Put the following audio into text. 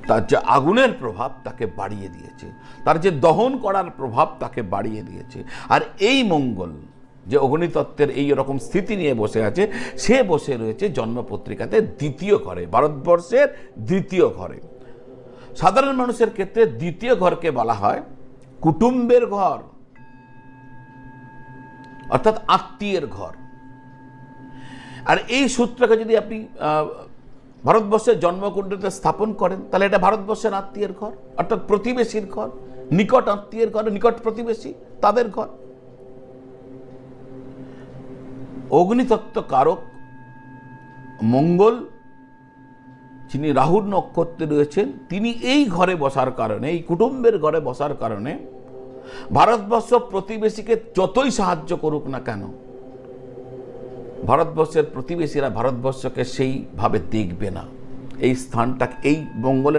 তার যে আগুনের প্রভাব তাকে বাড়িয়ে দিয়েছে, তার যে দহন করার প্রভাব তাকে বাড়িয়ে দিয়েছে। আর এই মঙ্গল যে অগ্নিতত্ত্বের এই রকম স্থিতি নিয়ে বসে আছে, সে বসে রয়েছে জন্মপত্রিকাতে দ্বিতীয় ঘরে, ভারতবর্ষের দ্বিতীয় ঘরে। সাধারণ মানুষের ক্ষেত্রে দ্বিতীয় ঘরকে বলা হয় কুটুম্বের ঘর, অর্থাৎ আত্মীয়ের ঘর। আর এই সূত্রকে যদি আপনি ভারতবর্ষের জন্মকুণ্ডলীতে স্থাপন করেন, তাহলে এটা ভারতবর্ষের আত্মীয়ের ঘর, অর্থাৎ প্রতিবেশীর ঘর, নিকট আত্মীয়ের ঘর, নিকট প্রতিবেশী তাদের ঘর। অগ্নিতত্ত্ব কারক মঙ্গল, যিনি রাহুর নক্ষত্রে রয়েছেন, তিনি এই ঘরে বসার কারণে, এই কুটুম্বের ঘরে বসার কারণে ভারতবর্ষ প্রতিবেশীকে যতই সাহায্য করুক না কেন, ভারতবর্ষের প্রতিবেশীরা ভারতবর্ষকে সেইভাবে দেখবে না। এই স্থানটা, এই মঙ্গলের